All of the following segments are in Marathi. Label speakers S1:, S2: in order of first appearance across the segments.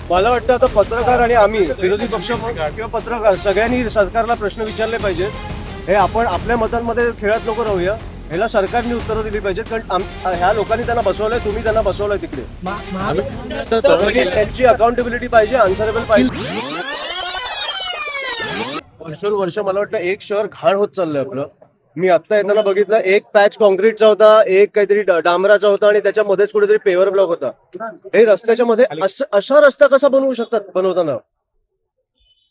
S1: मला वाटतं आता पत्रकार आणि आम्ही विरोधी पक्ष किंवा पत्रकार सगळ्यांनी सरकारला प्रश्न विचारले पाहिजेत. हे आपण आपल्या मतांमध्ये खेळत नको राहूया. ह्याला सरकारने उत्तरं दिली पाहिजेत, कारण ह्या लोकांनी त्यांना बसवलंय, तुम्ही त्यांना बसवलंय तिकडे. त्यांची अकाउंटेबिलिटी पाहिजे, आन्सरेबल पाहिजे. वर्षोनवर्ष मला वाटतं एक शहर घाण होत चाललंय आपलं. मी आता येताना बघितलं, एक पॅच कॉन्क्रीटचा होता, एक काहीतरी डांबराचा होता आणि त्याच्यामध्येच कुठेतरी पेवर ब्लॉक होता. हे रस्त्याच्या मध्ये असा रस्ता कसा बनवू शकतात बनवताना?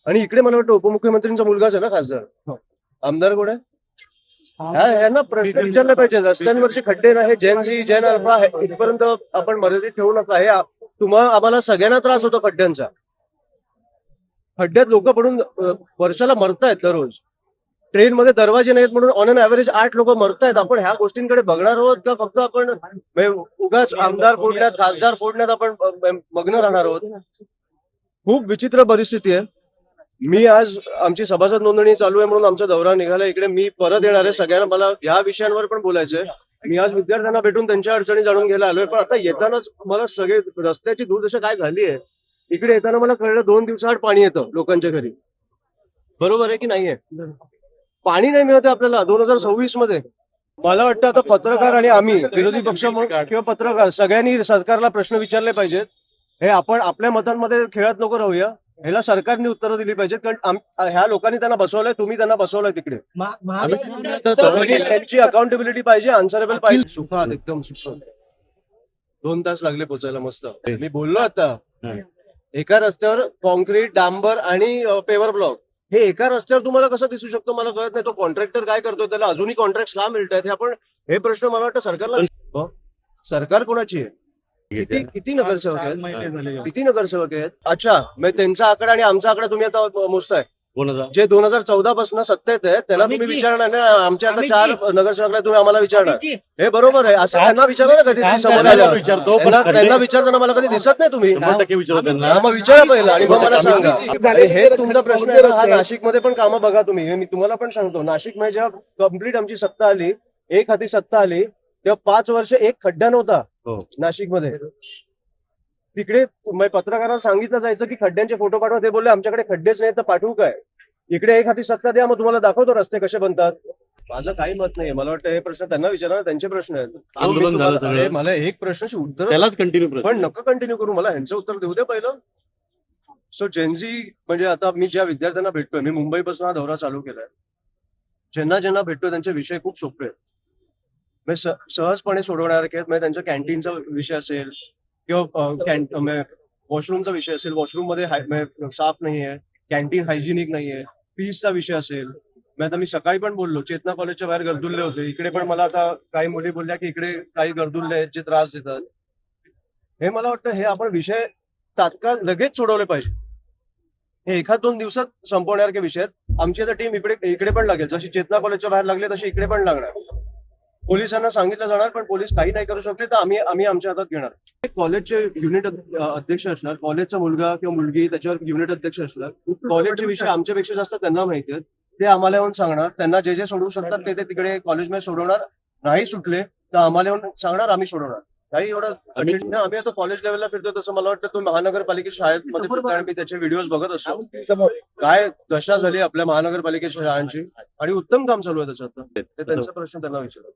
S1: आणि इकडे मला वाटतं उपमुख्यमंत्र्यांचा मुलगाच आहे ना खासदार, आमदार कोण आहे? यांना प्रश्न विचारले पाहिजे. रस्त्यांवरचे खड्डे ना, हे जैन अल्फा इथपर्यंत आपण मर्यादित ठेवू नका. हे आम्हाला सगळ्यांना त्रास होतो खड्ड्यांचा. खड्ड्यात लोक पडून वर्षाला मरतायत दररोज. ट्रेनमध्ये दरवाजे नाहीत म्हणून ऑन अन ऍव्हरेज 8 लोक मरतायत. आपण ह्या गोष्टींकडे बघणार आहोत का फक्त आपण उगाच आमदार फोडण्यात, खासदार फोडण्यात आपण मग्न राहणार आहोत? खूप विचित्र परिस्थिती आहे. मी आज आमची सभासद नोंदणी चालू आहे म्हणून आमचा दौरा निघाला इकडे. मी परत येणार आहे. सगळ्यांना मला या विषयांवर पण बोलायचंय. मी आज विद्यार्थ्यांना भेटून त्यांच्या अडचणी जाणून घ्यायला आलोय. पण आता येतानाच मला सगळे रस्त्याची दुर्दशा काय झाली आहे, इकडे येताना मला कळलं 2 दिवसाआड पाणी येतं लोकांच्या घरी. बरोबर आहे की नाहीये? पाणी नाही मिळते आपल्याला 2026 मध्ये. मला वाटतं आता पत्रकार आणि आम्ही विरोधी पक्ष किंवा पत्रकार सगळ्यांनी सरकारला प्रश्न विचारले पाहिजेत. हे आपण आपल्या मतांमध्ये खेळत नको राहूया. ह्याला सरकारने उत्तरं दिली पाहिजेत, कारण ह्या लोकांनी त्यांना बसवलंय, तुम्ही त्यांना बसवलंय तिकडे. त्यांची अकाउंटेबिलिटी पाहिजे, आन्सरेबल पाहिजे. सुखात एकदम सुखात 2 तास लागले पोचायला. मस्त. मी बोललो आता, एका रस्त्यावर कॉन्क्रीट, डांबर आणि पेवर ब्लॉक, हे एका रस्त्यावर तुम्हाला कसं दिसू शकतो मला कळत नाही. तो कॉन्ट्रॅक्टर काय करतो, त्याला अजूनही कॉन्ट्रॅक्ट का मिळत आहेत हे प्रश्न मला वाटतं सरकारला. सरकार कोणाची आहे? किती नगरसेवक आहेत? किती नगरसेवक आहेत? अच्छा, मग त्यांचा आकडा आणि आमचा आकडा तुम्ही आता मोजताय. जे 2014 पासून सत्तेत आहे त्याला तुम्ही विचारणार ना. आमच्या आता 4 नगरसेवकांना तुम्ही आम्हाला विचारणार, हे बरोबर आहे? असं त्यांना विचारा ना कधी समोर आल्यावर. त्यांना विचारताना मला कधी दिसत नाही. तुम्ही मग विचारा पहिला आणि मग मला सांगा. हेच तुमचा प्रश्न आहे. हा नाशिकमध्ये पण कामं बघा तुम्ही. मी तुम्हाला पण सांगतो, नाशिकमध्ये जेव्हा कम्प्लीट आमची सत्ता आली, एक हाती सत्ता आली, तेव्हा 5 वर्ष एक खड्डा नव्हता नाशिकमध्ये. तिकडे पत्रकारांना सांगितलं जायचं की खड्ड्यांचे फोटो पाठवा. ते बोलले आमच्याकडे खड्डेच नाही तर पाठवू काय? इकडे एक हाती सत्ता द्या, मग तुम्हाला दाखवतो रस्ते कसे बनतात. माझं काही मत नाही. मला वाटतं हे प्रश्न त्यांना विचारा, त्यांचे प्रश्न आहेत. आंदोलन झालं. मला एक प्रश्नाची उत्तर त्यालाच कंटिन्यू, पण नको कंटिन्यू करू. मला ह्यांचं उत्तर देऊ दे पहिलं. सो जेनझी म्हणजे आता मी ज्या विद्यार्थ्यांना भेटतोय, मी मुंबईपासून हा दौरा चालू केलाय. ज्यांना भेटतोय त्यांचे विषय खूप सोपे आहेत, म्हणजे सहजपणे सोडवणारे आहेत. म्हणजे त्यांच्या कॅन्टीनचा विषय असेल किंवा वॉशरूमचा विषय असेल, वॉशरूम मध्ये साफ नाहीये, कॅन्टीन हायजिनिक नाहीये, फीजचा विषय असेल. आता मी सकाळी पण बोललो, चेतना कॉलेजच्या बाहेर गर्दुल्ले होते. इकडे पण मला आता काही मुली बोलल्या की इकडे काही गर्दुल्ले आहेत जे त्रास देतात. हे मला वाटतं हे आपण विषय तात्काळ लगेच सोडवले पाहिजे. हे 1-2 दिवसात संपवण्यासारखे विषय आहेत. आमची आता टीम इकडे पण लागेल. जशी चेतना कॉलेजच्या बाहेर लागले तशी इकडे पण लागणार. पोलिसांना सांगितलं जाणार, पण पोलीस काही नाही करू शकले तर आम्ही आमच्या हातात घेणार. कॉलेजचे युनिट अध्यक्ष असणार, कॉलेजचा मुलगा किंवा मुलगी त्याच्यावर युनिट अध्यक्ष असणार. कॉलेजचे विषय आमच्यापेक्षा जास्त त्यांना माहिती आहेत, ते आम्हाला येऊन सांगणार. त्यांना जे सोडवू शकतात ते तिकडे कॉलेजमध्ये सोडवणार. नाही सुटले तर आम्हाला येऊन सांगणार, आम्ही सोडवणार. काही एवढं आम्ही आता कॉलेज लेवलला फिरतो तसं मला वाटतं तो महानगरपालिकेच्या शाळेमध्ये फिरतो आणि मी त्याचे व्हिडिओज बघत असतो. काय दशा झाली आपल्या महानगरपालिकेच्या शाळांची आणि उत्तम काम चालू आहे त्याच्यात. ते त्यांचा प्रश्न त्यांना विचारतो.